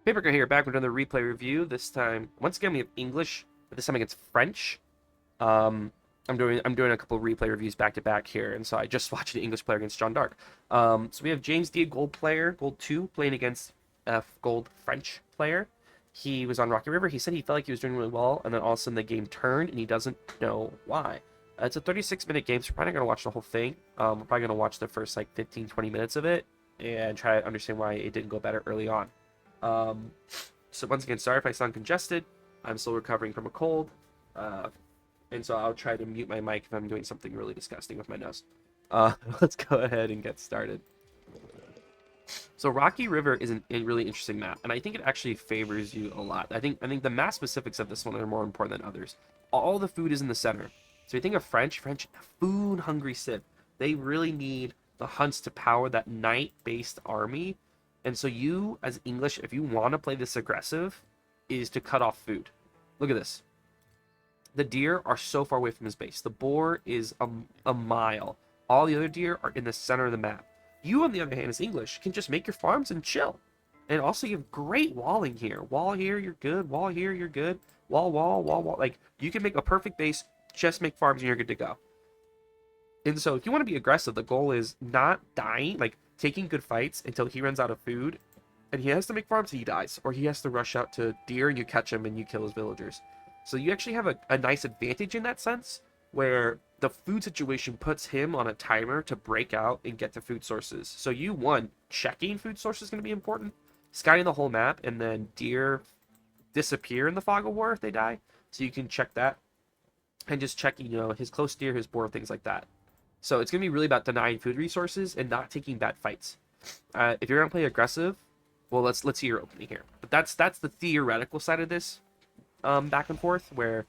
Paper here, back with another replay review. This time, once again, we have English, but this time against French. Um, I'm doing a couple of replay reviews back to back here, and so I just watched an English player against John Dark. So we have James D, gold player, gold 2, playing against a gold French player. He was on Rocky River. He said he felt like he was doing really well, and then all of a sudden the game turned, and he doesn't know why. It's a 36-minute game, so we're probably not going to watch the whole thing. We're probably going to watch the first like 15, 20 minutes of it, and try to understand why it didn't go better early on. So once again, sorry if I sound congested. I'm still recovering from a cold. And so I'll try to mute my mic if I'm doing something really disgusting with my nose. Let's go ahead and get started. So Rocky River is a really interesting map, and I think it actually favors you a lot. I think the map specifics of this one are more important than others. All the food is in the center. So you think of French, food-hungry Civ. They really need the hunts to power that knight-based army. And so you, as English, if you want to play this aggressive, is to cut off food. Look at this. The deer are so far away from his base. The boar is a mile. All the other deer are in the center of the map. You, on the other hand, as English, can just make your farms and chill. And also, you have great walling here. Wall here, you're good. Wall here, you're good. Wall, wall, wall, wall. Like, you can make a perfect base, just make farms, and you're good to go. And so, if you want to be aggressive, the goal is not dying, like, taking good fights until he runs out of food. And he has to make farms, he dies. Or he has to rush out to deer, and you catch him, and you kill his villagers. So you actually have a nice advantage in that sense, where the food situation puts him on a timer to break out and get to food sources. So you, one, checking food sources is going to be important, scouting the whole map, and then deer disappear in the fog of war if they die. So you can check that, and just checking, his close deer, his boar, things like that. So it's going to be really about denying food resources and not taking bad fights. If you're going to play aggressive, well, let's see your opening here. But that's the theoretical side of this. Back and forth, where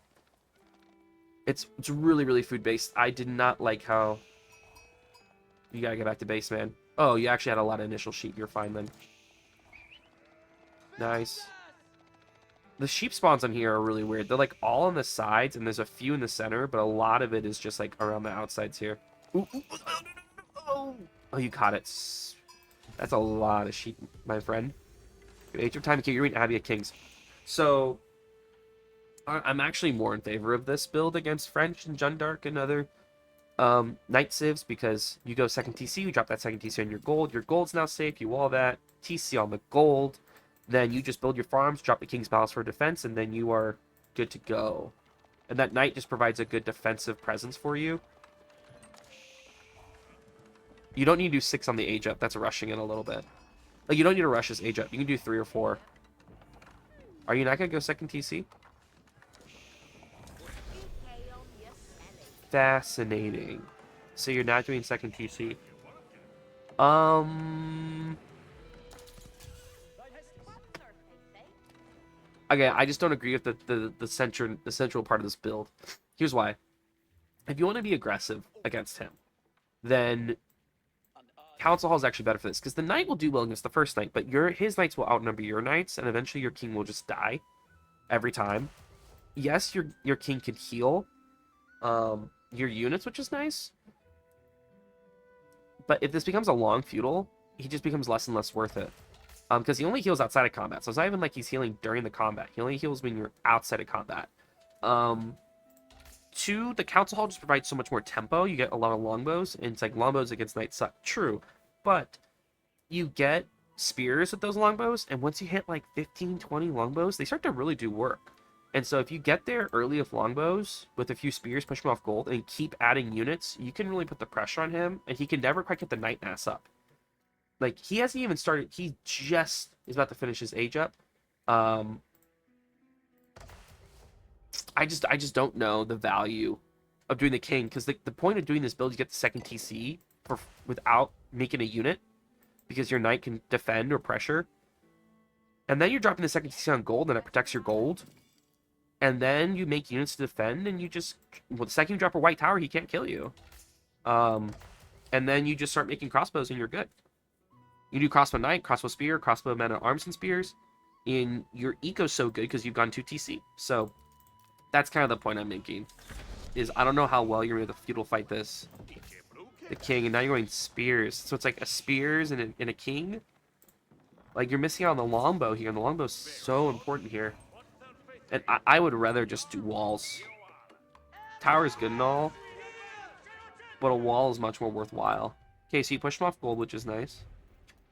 it's really, really food-based. I did not like how... You gotta get back to base, man. Oh, you actually had a lot of initial sheep. You're fine, then. Nice. The sheep spawns on here are really weird. They're, like, all on the sides, and there's a few in the center, but a lot of it is just, like, around the outsides here. Ooh, ooh, oh, you caught it. That's a lot of sheep, my friend. Age of Time, you're in Abbey of Kings. So... I'm actually more in favor of this build against French and Jeanne d'Arc and other Knight Civs, because you go second TC, you drop that second TC on your gold. Your gold's now safe, you wall that, TC on the gold, then you just build your farms, drop the King's Palace for defense, and then you are good to go. And that Knight just provides a good defensive presence for you. You don't need to do 6 on the age up, that's rushing it a little bit. Like, you don't need to rush this age up, you can do 3 or 4. Are you not going to go second TC? Fascinating. So you're not doing second TC. Again, I just don't agree with the central part of this build. Here's why. If you want to be aggressive against him, then Council Hall is actually better for this, because the Knight will do well against the first Knight, but his Knights will outnumber your Knights, and eventually your King will just die every time. Yes, your King can heal your units, which is nice. But if this becomes a long feudal, he just becomes less and less worth it. Because he only heals outside of combat. So it's not even like he's healing during the combat. He only heals when you're outside of combat. 2, the Council Hall just provides so much more tempo. You get a lot of longbows, and it's like longbows against knights suck. True. But you get spears with those longbows, and once you hit like 15, 20 longbows, they start to really do work. And so if you get there early with longbows, with a few spears, push him off gold, and keep adding units, you can really put the pressure on him, and he can never quite get the Knight mass up. Like, he hasn't even started, he just is about to finish his age up. I just don't know the value of doing the King, because the point of doing this build is you get the second TC without making a unit, because your Knight can defend or pressure. And then you're dropping the second TC on gold, and it protects your gold. And then you make units to defend, and you just... Well, the second you drop a white tower, he can't kill you. And then you just start making crossbows, and you're good. You do crossbow knight, crossbow spear, crossbow men at arms and spears. And your eco's so good because you've gone 2 TC. So, that's kind of the point I'm making. Is I don't know how well you're able to feudal fight this. The king, and now you're going spears. So it's like a spears and a king. Like, you're missing out on the longbow here, and the longbow's so important here. And I would rather just do walls. Tower is good and all, but a wall is much more worthwhile. Okay, so you pushed him off gold, which is nice.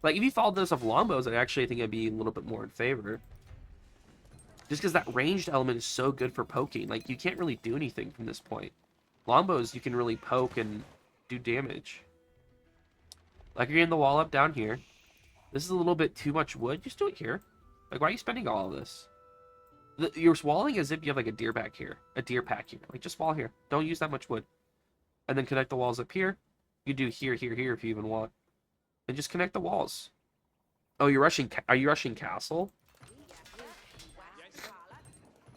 Like, if you followed those off longbows, I actually think it'd be a little bit more in favor. Just because that ranged element is so good for poking. Like, you can't really do anything from this point. Longbows, you can really poke and do damage. Like, you're getting the wall up down here. This is a little bit too much wood. Just do it here. Like, why are you spending all of this? You're walling as if you have, like, a deer pack here. A deer pack here. Like, just wall here. Don't use that much wood. And then connect the walls up here. You do here, here, here if you even want. And just connect the walls. Oh, you're rushing... Are you rushing castle?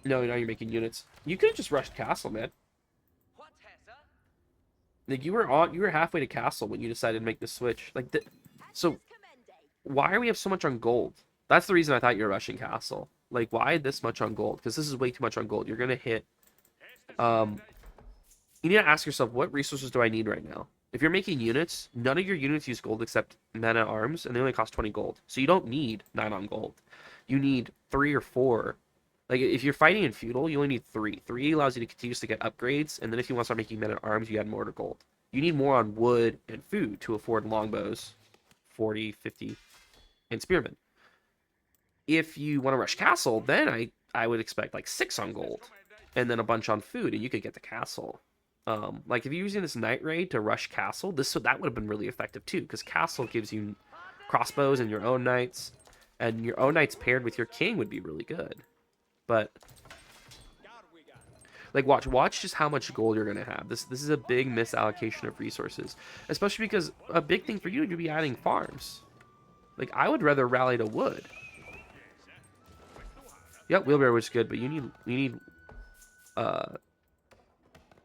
No, now you're making units. You could have just rushed castle, man. Like, you were halfway to castle when you decided to make the switch. Like, so why are we have so much on gold? That's the reason I thought you were rushing castle. Like, why this much on gold? Because this is way too much on gold. You're gonna hit. You need to ask yourself, what resources do I need right now? If you're making units, none of your units use gold except men at arms, and they only cost 20 gold. So you don't need 9 on gold. You need 3 or 4. Like, if you're fighting in feudal, you only need 3. 3 allows you to continuously get upgrades, and then if you want to start making men at arms, you add more to gold. You need more on wood and food to afford longbows, 40, 50, and spearmen. If you want to rush castle, then I would expect like 6 on gold, and then a bunch on food, and you could get the castle. Like, if you're using this night raid to rush castle, that would have been really effective too, because castle gives you crossbows and your own knights, and your own knights paired with your king would be really good. But like, watch just how much gold you're gonna have. This is a big misallocation of resources, especially because a big thing for you to be adding farms. Like, I would rather rally to wood. Yep, wheelbarrow was good, but you need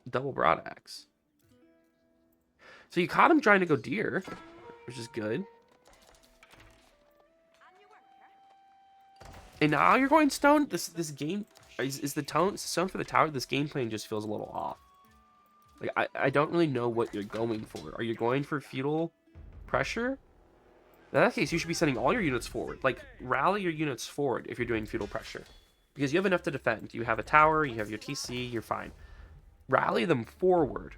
double broadaxe. So you caught him trying to go deer, which is good. And now you're going stone. This game is the stone for the tower. This game plan just feels a little off. Like, I don't really know what you're going for. Are you going for feudal pressure? In that case, you should be sending all your units forward. Like, rally your units forward if you're doing feudal pressure, because you have enough to defend. You have a tower. You have your TC. You're fine. Rally them forward.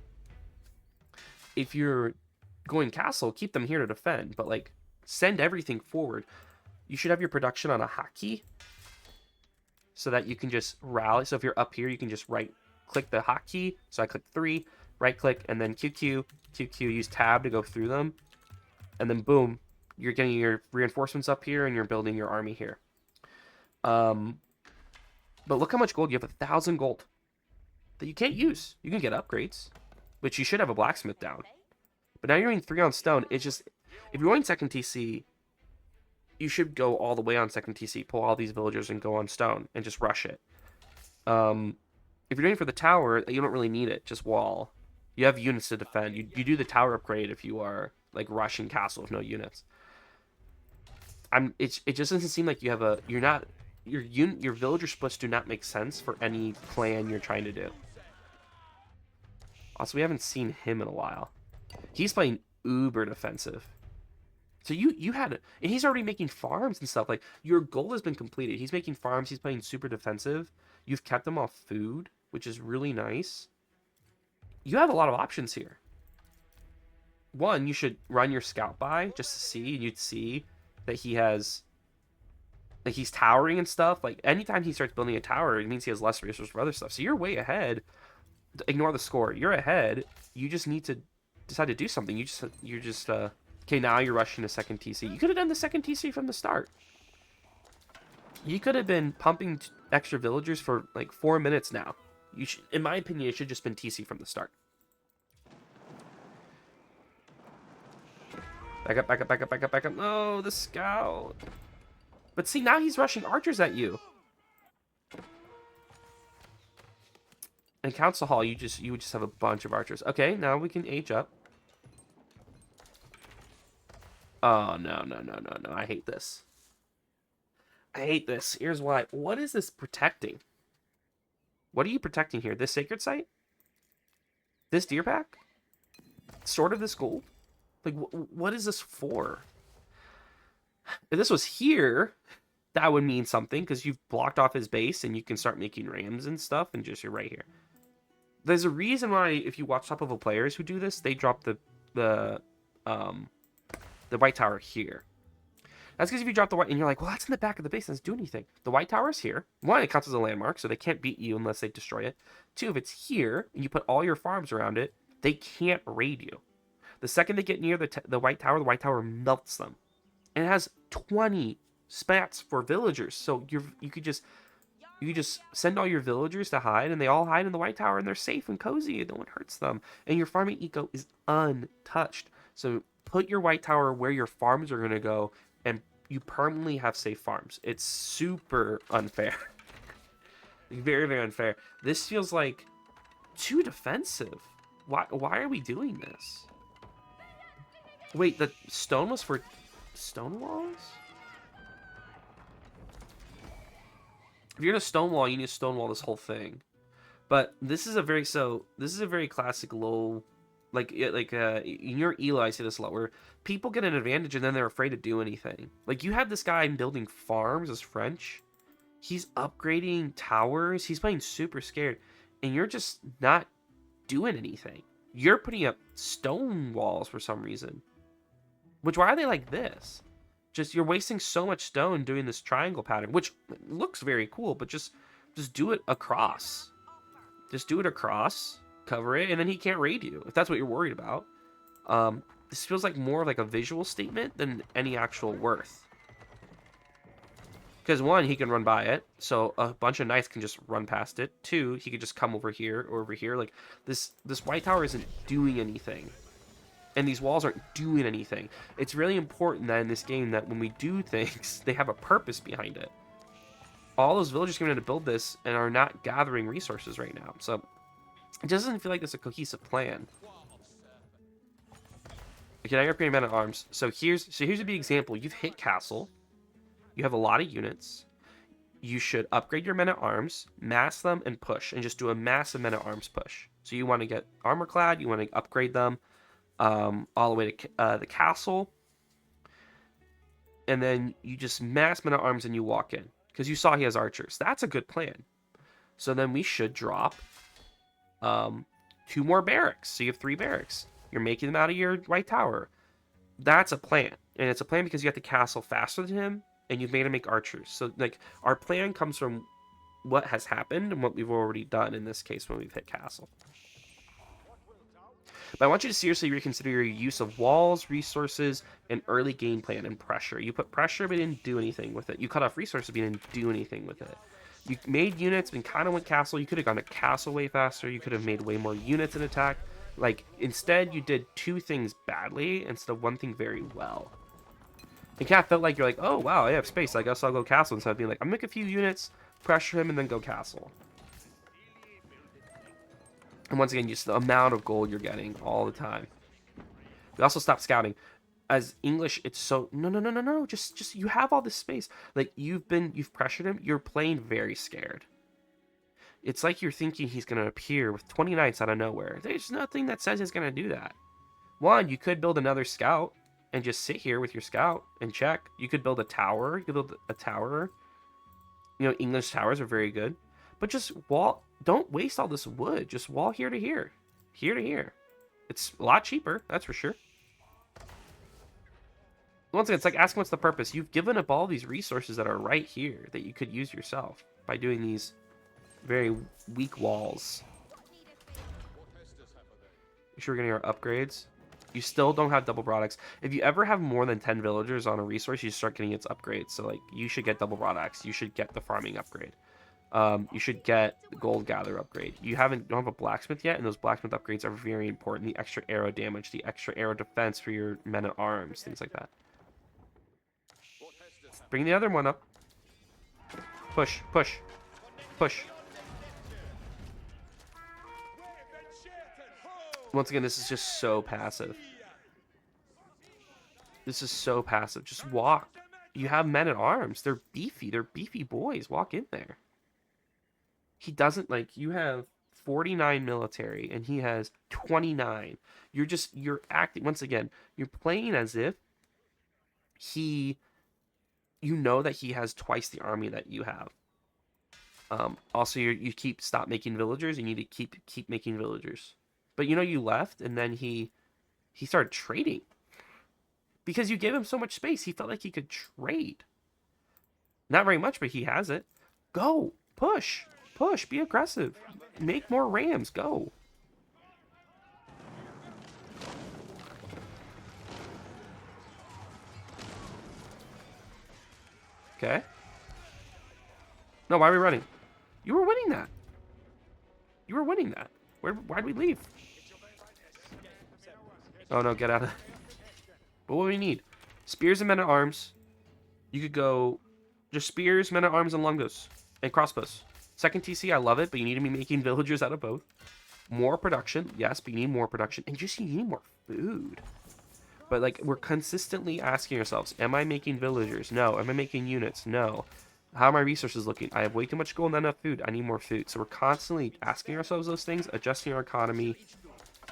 If you're going castle, keep them here to defend. But, like, send everything forward. You should have your production on a hotkey, so that you can just rally. So if you're up here, you can just right-click the hotkey. So I click 3, right-click, and then QQ, use tab to go through them. And then boom, you're getting your reinforcements up here, and you're building your army here. But look how much gold. You have 1,000 gold that you can't use. You can get upgrades, which you should have a blacksmith down. But now you're doing 3 on stone. It's just, if you're going second TC, you should go all the way on second TC, pull all these villagers and go on stone and just rush it. If you're doing it for the tower, you don't really need it. Just wall. You have units to defend. You do the tower upgrade if you are like rushing castle with no units. It just doesn't seem like you have a. You're not. Your villager splits do not make sense for any plan you're trying to do. Also, we haven't seen him in a while. He's playing uber defensive. So you had it, and he's already making farms and stuff. Like, your goal has been completed. He's making farms. He's playing super defensive. You've kept him off food, which is really nice. You have a lot of options here. One, you should run your scout by just to see, and you'd see that he has, like, he's towering and stuff. Like, anytime he starts building a tower, it means he has less resources for other stuff. So you're way ahead. Ignore the score. You're ahead. You just need to decide to do something. You're just okay, now you're rushing to second TC. You could have done the second TC from the start. You could have been pumping extra villagers for like 4 minutes now. In my opinion, it should have just been TC from the start. Back up, back up, back up, back up, back up. No, the scout. But see, now he's rushing archers at you. In Council Hall, you would just have a bunch of archers. Okay, now we can age up. Oh, no. I hate this. I hate this. Here's why. What is this protecting? What are you protecting here? This sacred site? This deer pack? Sort of this gold? Like, what is this for? If this was here, that would mean something because you've blocked off his base and you can start making rams and stuff, and just you're right here. There's a reason why if you watch top level players who do this, they drop the um the white tower here. That's because if you drop the white and you're like, well, that's in the back of the base, doesn't do anything. The white tower is here. One, it counts as a landmark, so they can't beat you unless they destroy it. Two, if it's here and you put all your farms around it, they can't raid you. The second they get near the white tower melts them. And it has 20 spats for villagers, so you could just send all your villagers to hide, and they all hide in the white tower, and they're safe and cozy, and no one hurts them. And your farming eco is untouched. So put your white tower where your farms are going to go, and you permanently have safe farms. It's super unfair. Very, very unfair. This feels like too defensive. Why are we doing this? Wait, the stone was for stone walls? If you're gonna stonewall, you need to stonewall this whole thing. But this is a very classic low, in your Elo, I say this a lot, where people get an advantage and then they're afraid to do anything. Like, you have this guy building farms as French. He's upgrading towers. He's playing super scared, and you're just not doing anything. You're putting up stone walls for some reason. Which, why are they like this? Just, you're wasting so much stone doing this triangle pattern, which looks very cool, but just do it across. Just do it across, cover it, and then he can't raid you, if that's what you're worried about. This feels like more of like a visual statement than any actual worth. Because one, he can run by it, so a bunch of knights can just run past it. Two, he could just come over here or over here. Like, this white tower isn't doing anything. And these walls aren't doing anything. It's really important that in this game that when we do things, they have a purpose behind it. All those villagers came in to build this and are not gathering resources right now. So it doesn't feel like there's a cohesive plan. Okay, now you're upgrading men at arms. So here's a big example. You've hit castle. You have a lot of units. You should upgrade your men at arms, mass them, and push, and just do a massive men at arms push. So you want to get armor clad. You want to upgrade them. All the way to the castle, and then you just mass men at arms and you walk in because you saw he has archers. That's a good plan. So then we should drop 2 more barracks. So you have 3 barracks. You're making them out of your white tower. That's a plan, and it's a plan because you have the castle faster than him, and you've made him make archers. So like our plan comes from what has happened and what we've already done in this case when we've hit castle. But I want you to seriously reconsider your use of walls, resources, and early game plan and pressure. You put pressure, but didn't do anything with it. You cut off resources, but you didn't do anything with it. You made units and kind of went castle. You could have gone to castle way faster. You could have made way more units in attack. Like, instead, you did 2 things badly instead of 1 thing very well. It kind of felt like you're like, oh, wow, I have space. I guess I'll go castle instead of being like, I'll make a few units, pressure him, and then go castle. And once again, just the amount of gold you're getting all the time. We also stopped scouting. As English, it's so no. Just you have all this space. Like you've pressured him. You're playing very scared. It's like you're thinking he's gonna appear with 20 knights out of nowhere. There's nothing that says he's gonna do that. One, you could build another scout and just sit here with your scout and check. You could build a tower. You could build a tower. You know, English towers are very good. But just wall, don't waste all this wood. Just wall here to here. Here to here. It's a lot cheaper, that's for sure. Once again, it's like asking what's the purpose. You've given up all these resources that are right here that you could use yourself by doing these very weak walls. Make sure we're getting our upgrades. You still don't have double products. If you ever have more than 10 villagers on a resource, you start getting its upgrades. So like you should get double products. You should get the farming upgrade. You should get the gold gather upgrade. You don't have a blacksmith yet, and those blacksmith upgrades are very important. The extra arrow damage, the extra arrow defense for your men at arms, things like that. Bring the other one up. Push, push, push. Once again, this is just so passive. This is so passive. Just walk. You have men at arms. They're beefy. They're beefy boys. Walk in there. He doesn't, like, you have 49 military and he has 29. You're acting, once again, you're playing as if he you know that he has twice the army that you have. Also, you stop making villagers. You need to keep making villagers. But you know you left, and then he started trading because you gave him so much space. He felt like he could trade. Not very much, but he has it. Go push, be aggressive, make more rams. Go. Okay. No, why are we running? You were winning that. You were winning that. Why'd we leave? Oh no, get out of. But what do we need? Spears and men-at-arms. You could go just spears, men-at-arms, and longbows. And crossbows. Second TC, I love it, but you need to be making villagers out of both. More production, yes, but you need more production. And just you need more food. But like, we're consistently asking ourselves, am I making villagers? No. Am I making units? No. How are my resources looking? I have way too much gold and not enough food. I need more food. So we're constantly asking ourselves those things, adjusting our economy,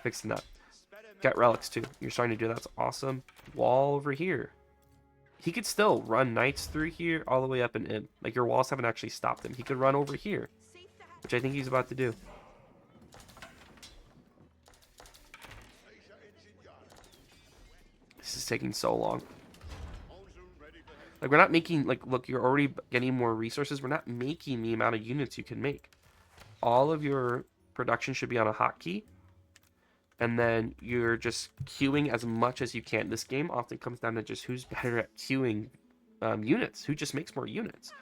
fixing that. Get relics too. You're starting to do that. That's awesome. Wall over here. He could still run knights through here all the way up and in. Like, your walls haven't actually stopped him. He could run over here, which I think he's about to do. This is taking so long. Like, we're not making, like, look, you're already getting more resources. We're not making the amount of units you can make. All of your production should be on a hotkey. And then you're just queuing as much as you can. This game often comes down to just who's better at queuing units, who just makes more units.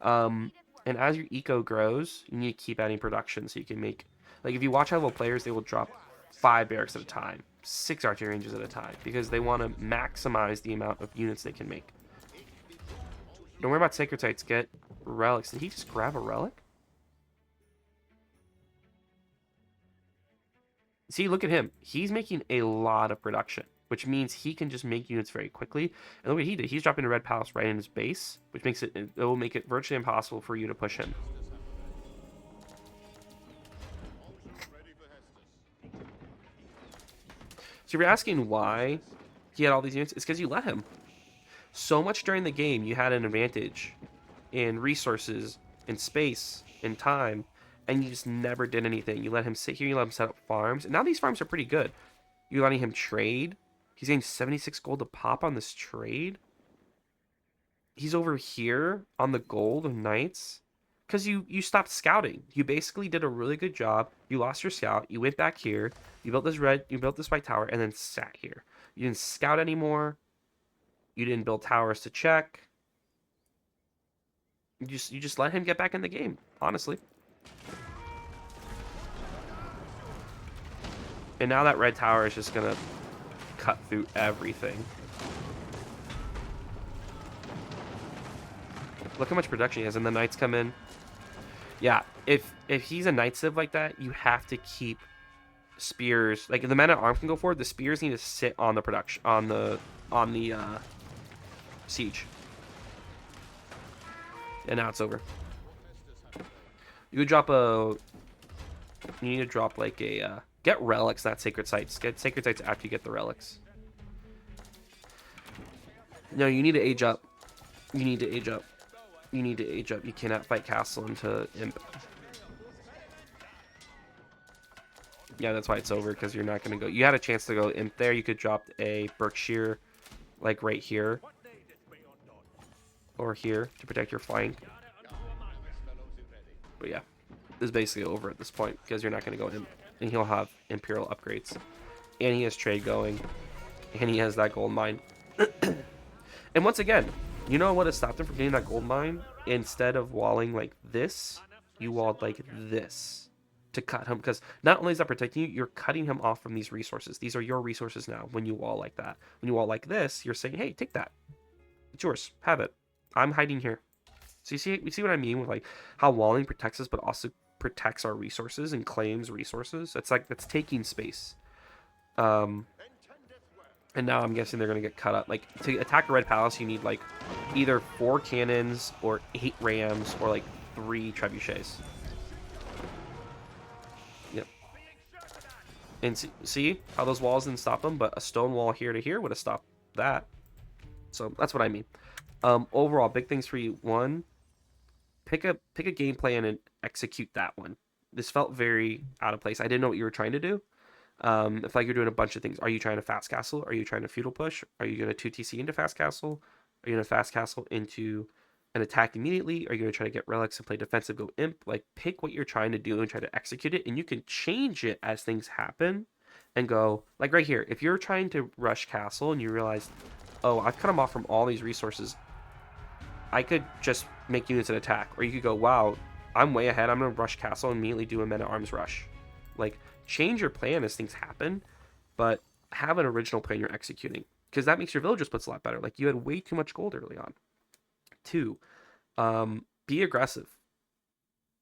And as your eco grows, you need to keep adding production so you can make... Like, if you watch high-level players, they will drop 5 barracks at a time, 6 archery ranges at a time, because they want to maximize the amount of units they can make. Don't worry about sacred sites, get relics. Did he just grab a relic? See, look at him. He's making a lot of production, which means he can just make units very quickly. And look what he did. He's dropping a red palace right in his base, which makes it will make it virtually impossible for you to push him. So if you're asking why he had all these units, it's because you let him. So much during the game, you had an advantage in resources, in space, in time, and you just never did anything. You let him sit here, you let him set up farms, and now these farms are pretty good. You're letting him trade. He's getting 76 gold to pop on this trade. He's over here on the gold of knights. Because you stopped scouting. You basically did a really good job. You lost your scout. You went back here. You built this white tower, and then sat here. You didn't scout anymore. You didn't build towers to check. You just let him get back in the game, honestly. And now that red tower is just gonna cut through everything. Look how much production he has, and the knights come in. Yeah, if he's a knight civ like that, you have to keep spears. Like, if the men at arms can go forward, the spears need to sit on the production on the siege. And now it's over. You could drop a. You need to drop like a. Get relics, not sacred sites. Get sacred sites after you get the relics. No, you need to age up. You need to age up. You need to age up. You cannot fight castle into imp. Yeah, that's why it's over, because you're not going to go. You had a chance to go imp there. You could drop a Berkshire, like right here. Or here, to protect your flank. But yeah, this is basically over at this point, because you're not going to go imp. And he'll have imperial upgrades. And he has trade going. And he has that gold mine. And once again, you know what has stopped him from getting that gold mine? Instead of walling like this, you walled like this to cut him. Because not only is that protecting you, you're cutting him off from these resources. These are your resources now when you wall like that. When you wall like this, you're saying, hey, take that. It's yours. Have it. I'm hiding here. So you see what I mean with like how walling protects us, but also protects our resources and claims resources. It's like that's taking space. And now I'm guessing they're going to get cut up. Like, to attack a red palace, you need, like, either 4 cannons or 8 rams or, like, 3 trebuchets. Yep. And see how those walls didn't stop them? But a stone wall here to here would have stopped that. So that's what I mean. Overall, big things for you. One, pick a game plan and execute that one. This felt very out of place. I didn't know what you were trying to do. If like you're doing a bunch of things, are you trying to fast castle? Are you trying to feudal push? Are you going to 2TC into fast castle? Are you going to fast castle into an attack immediately? Are you going to try to get relics and play defensive, go imp? Like pick what you're trying to do and try to execute it, and you can change it as things happen and go like right here. If you're trying to rush castle and you realize, oh, I've cut them off from all these resources, I could just make units and attack. Or you could go, wow, I'm way ahead. I'm going to rush castle and immediately do a men at arms rush. Like, change your plan as things happen, but have an original plan you're executing. Because that makes your villager splits a lot better. Like, you had way too much gold early on. Two, be aggressive.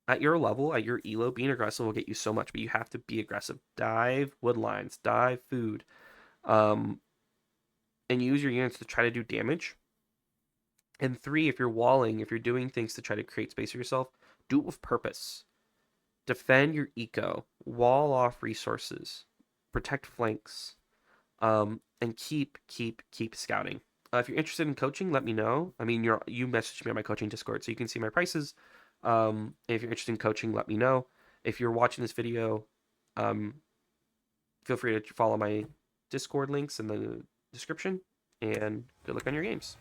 At your level, at your elo, being aggressive will get you so much, but you have to be aggressive. Dive woodlines, dive food, um, and use your units to try to do damage. And three, if you're walling, if you're doing things to try to create space for yourself, do it with purpose. Defend your eco, wall off resources, protect flanks, and keep scouting. If you're interested in coaching, let me know. I mean, you messaged me on my coaching Discord, so you can see my prices. If you're interested in coaching, let me know. If you're watching this video, um, feel free to follow my Discord links in the description, and good luck on your games.